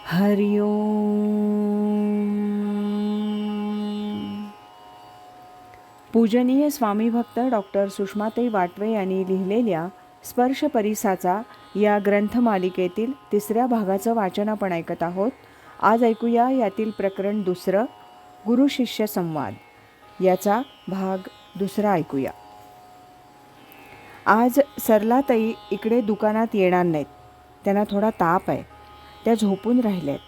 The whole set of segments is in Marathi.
हरि ओम. पूजनीय स्वामी भक्त डॉक्टर सुषमाताई वाटवे यांनी लिहिलेल्या स्पर्श परिसाचा या ग्रंथमालिकेतील 3ऱ्या भागाचं वाचन आपण ऐकत आहोत. आज ऐकूया यातील प्रकरण 2, गुरु शिष्य संवाद. याचा भाग 2 ऐकूया. आज सरलाताई इकडे दुकानात येणार नाहीत. त्यांना थोडा ताप आहे. त्या झोपून राहिल्यात.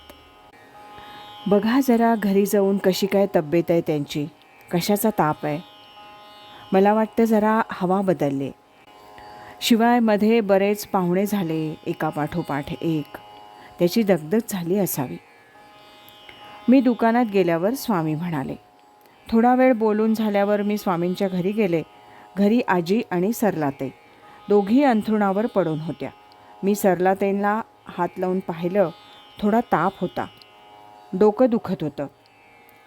बघा जरा घरी जाऊन कशी काय तब्येत आहे त्यांची, कशाचा ताप आहे. मला वाटतं जरा हवा बदलले. शिवाय मध्ये बरेच पाहुणे झाले, एकापाठोपाठ एक. त्याची दगदग झाली असावी. मी दुकानात गेल्यावर स्वामी म्हणाले. थोडा वेळ बोलून झाल्यावर मी स्वामींच्या घरी गेले. घरी आजी आणि सरलाताई दोघी अंथरुणावर पडून होत्या. मी सरलाताईंना हात लावून पाहिलं. थोडा ताप होता. डोकं दुखत होतं.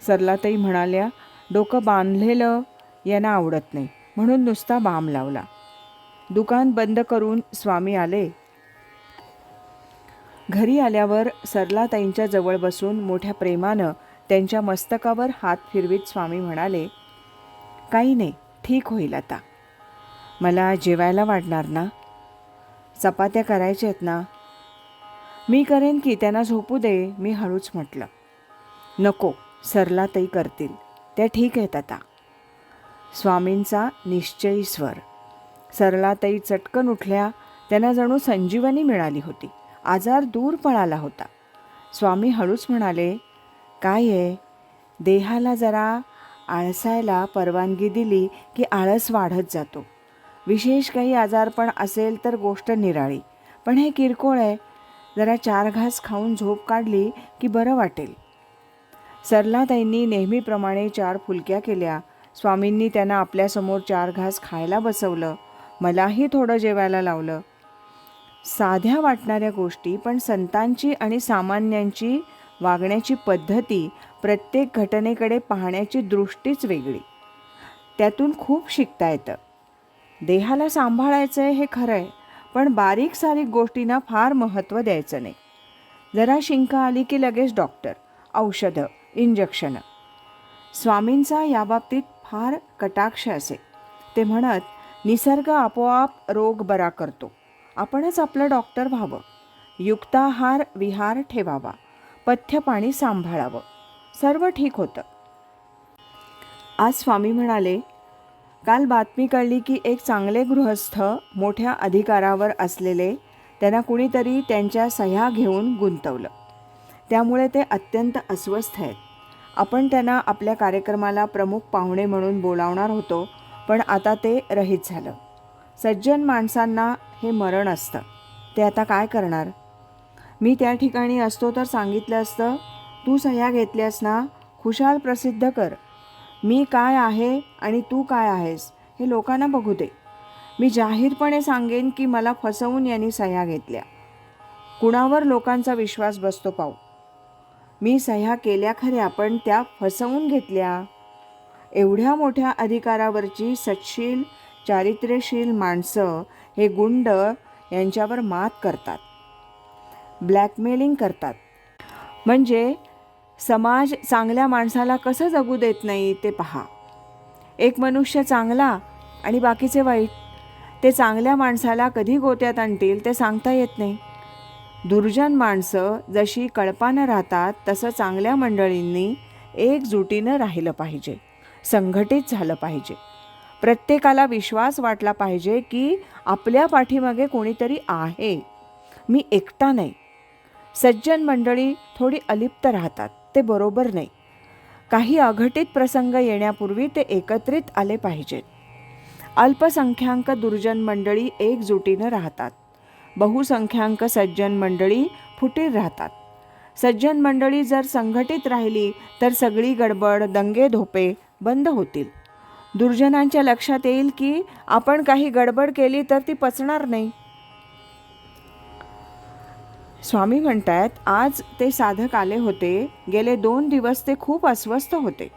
सरलाताई म्हणाल्या, डोकं बांधलेलं यांना आवडत नाही म्हणून नुसता बाम लावला. दुकान बंद करून स्वामी आले. घरी आल्यावर सरलाताईंच्या जवळ बसून मोठ्या प्रेमानं त्यांच्या मस्तकावर हात फिरवीत स्वामी म्हणाले, काही नाही, ठीक होईल आता. मला जेवायला वाढणार ना? चपात्या करायच्या आहेत ना? मी करेन की, त्यांना झोपू दे. मी हळूच म्हटलं. नको, सरलाताई करतील, त्या ठीक आहेत आता. स्वामींचा निश्चयी स्वर. सरलाताई चटकन उठल्या. त्यांना जणू संजीवनी मिळाली होती. आजार दूर पळाला होता. स्वामी हळूच म्हणाले, काय आहे, देहाला जरा आळसायला परवानगी दिली की आळस वाढत जातो. विशेष काही आजारपण असेल तर गोष्ट निराळी, पण हे किरकोळ आहे. जरा 4 घास खाऊन झोप काढली की बरं वाटेल. सरलाताईंनी नेहमीप्रमाणे 4 फुलक्या केल्या. स्वामींनी त्यांना आपल्यासमोर 4 घास खायला बसवलं. मलाही थोडं जेवायला लावलं. साध्या वाटणाऱ्या गोष्टी, पण संतांची आणि सामान्यांची वागण्याची पद्धती, प्रत्येक घटनेकडे पाहण्याची दृष्टीच वेगळी. त्यातून खूप शिकता येतं. देहाला सांभाळायचं आहे हे खरं आहे, पण बारीक सारीक गोष्टींना फार महत्त्व द्यायचं नाही. जरा शिंका आली की लगेच डॉक्टर, औषधं, इंजेक्शनं. स्वामींचा याबाबतीत फार कटाक्ष असे. ते म्हणत, निसर्ग आपोआप रोग बरा करतो. आपणच आपलं डॉक्टर व्हावं. युक्ताहार विहार ठेवावा. पथ्यपाणी सांभाळावं. सर्व ठीक होतं. आज स्वामी म्हणाले, काल बातमी कळली की एक चांगले गृहस्थ, मोठ्या अधिकारावर असलेले, त्यांना कुणीतरी त्यांच्या सह्या घेऊन गुंतवलं. त्यामुळे ते अत्यंत अस्वस्थ आहेत. आपण त्यांना आपल्या कार्यक्रमाला प्रमुख पाहुणे म्हणून बोलावणार होतो, पण आता ते रहित झालं. सज्जन माणसांना हे मरण असतं. ते आता काय करणार? मी त्या ठिकाणी असतो तर सांगितलं असतं, तू सह्या घेतल्यास ना, खुशाल प्रसिद्ध कर. मी काय आहे आणि तू काय आहेस हे लोकांना बघू दे. मी जाहीरपणे सांगेन की मला फसवून यांनी सह्या घेतल्या. कुणावर लोकांचा विश्वास बसतो पाहू. मी सह्या केल्या खऱ्या, पण त्या फसवून घेतल्या. एवढ्या मोठ्या अधिकारावरची सत्शील, चारित्र्यशील माणसं हे गुंड यांच्यावर मात करतात, ब्लॅकमेलिंग करतात. म्हणजे समाज चांगल्या माणसाला कसं जगू देत नाही ते पहा. एक मनुष्य चांगला आणि बाकीचे वाईट. ते चांगल्या माणसाला कधी गोत्यात आणतील ते सांगता येत नाही. दुर्जन माणसं जशी कळपानं राहतात, तसं चांगल्या मंडळींनी एकजुटीनं राहिलं पाहिजे. संघटित झालं पाहिजे. प्रत्येकाला विश्वास वाटला पाहिजे की आपल्या पाठीमागे कोणीतरी आहे, मी एकटा नाही. सज्जन मंडळी थोडी अलिप्त राहतात, ते बरोबर नाही. काही अघटित प्रसंग येण्यापूर्वी ते एकत्रित आले पाहिजेत. अल्पसंख्याक दुर्जन मंडळी एकजुटीनं राहतात. बहुसंख्याक सज्जन मंडळी फुटीर राहतात. सज्जन मंडळी जर संघटित राहिली तर सगळी गडबड, दंगे धोपे बंद होतील. दुर्जनांच्या लक्षात येईल की आपण काही गडबड केली तर ती पचणार नाही. स्वामी म्हणतायत, आज ते साधक आले होते. गेले 2 दिवस ते खूप अस्वस्थ होते.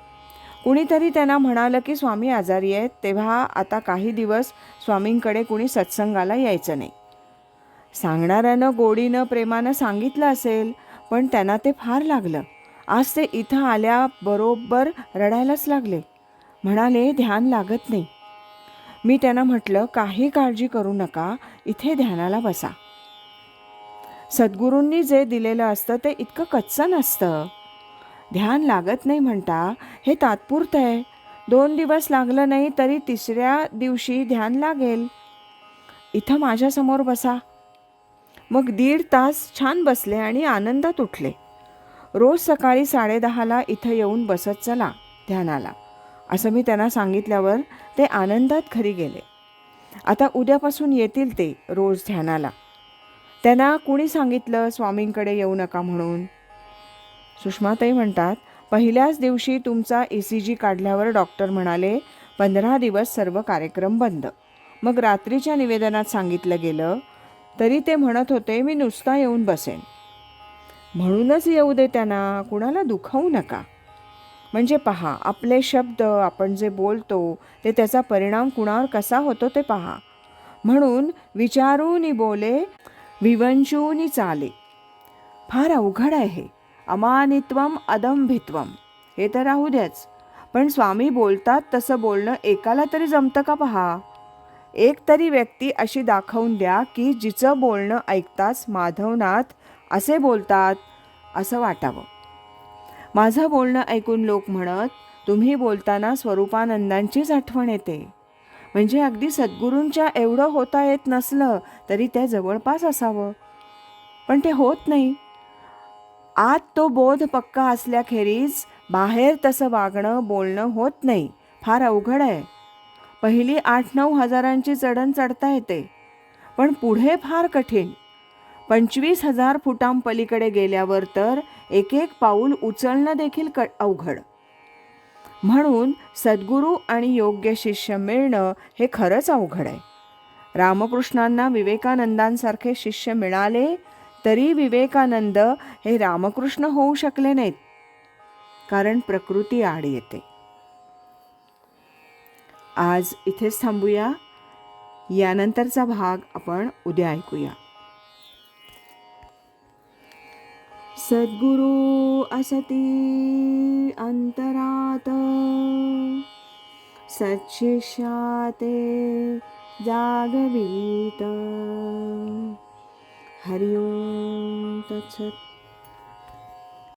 कुणीतरी त्यांना म्हणालं की स्वामी आजारी आहेत. तेव्हा आता काही दिवस स्वामींकडे कुणी सत्संगाला यायचं नाही. सांगणाऱ्यानं गोडीनं प्रेमानं सांगितलं असेल, पण त्यांना ते फार लागलं. आज ते इथं आल्याबरोबर रडायलाच लागले. म्हणाले, ध्यान लागत नाही. मी त्यांना म्हटलं, काही काळजी करू नका, इथे ध्यानाला बसा. सद्गुरूंनी जे दिलेलं असतं ते इतकं कच्चं नसतं. ध्यान लागत नाही म्हणता, हे तात्पुरतं आहे. 2 दिवस लागलं नाही तरी 3ऱ्या दिवशी ध्यान लागेल. इथं माझ्यासमोर बसा. मग 1.5 तास छान बसले आणि आनंदात उठले. रोज सकाळी 10:30ला इथं येऊन बसत चला ध्यानाला, असं मी त्यांना सांगितल्यावर ते आनंदात घरी गेले. आता उद्यापासून येतील ते रोज ध्यानाला. त्यांना कुणी सांगितलं स्वामींकडे येऊ नका म्हणून? सुषमाताई म्हणतात, पहिल्याच दिवशी तुमचा ECG काढल्यावर डॉक्टर म्हणाले 15 दिवस सर्व कार्यक्रम बंद. मग रात्रीच्या निवेदनात सांगितलं गेलं तरी ते म्हणत होते, मी नुसता येऊन बसेन. म्हणूनच येऊ दे त्यांना, कुणाला दुखवू नका. म्हणजे पहा, आपले शब्द, आपण जे बोलतो ते त्याचा परिणाम कुणावर कसा होतो ते पहा. म्हणून विचारूनी बोले, विवंचूनी चाले. फार अवघड आहे हे. अमानित्वम अदंभित्वम हे तर राहू द्याच, पण स्वामी बोलतात तसं बोलणं एकाला तरी जमतं का पहा. एक तरी व्यक्ती अशी दाखवून द्या की जिचं बोलणं ऐकताच माधवनाथ असे बोलतात असं वाटावं. माझं बोलणं ऐकून लोक म्हणत, तुम्ही बोलताना स्वरूपानंदांचीच आठवण येते. म्हणजे अगदी सद्गुरूंच्या एवढं होता येत नसलं तरी त्या जवळपास असावं. पण ते होत नाही. आत तो बोध पक्का असल्याखेरीज बाहेर तसं वागणं बोलणं होत नाही. फार अवघड आहे. पहिली 8-9 हजारांची चढण चढता येते, पण पुढे फार कठीण. 25,000 फुटांपलीकडे गेल्यावर तर एक पाऊल उचलणं देखील अवघड. म्हणून सद्गुरू आणि योग्य शिष्य मिळणं हे खरंच अवघड आहे. रामकृष्णांना विवेकानंदांसारखे शिष्य मिळाले तरी विवेकानंद हे रामकृष्ण होऊ शकले नाहीत, कारण प्रकृती आड येते. आज इथेच थांबूया. यानंतरचा भाग आपण उद्या ऐकूया. सद्गुरू असती अंतरात, सत्शिष्याते जागवीत. हरि ओम तत्सत.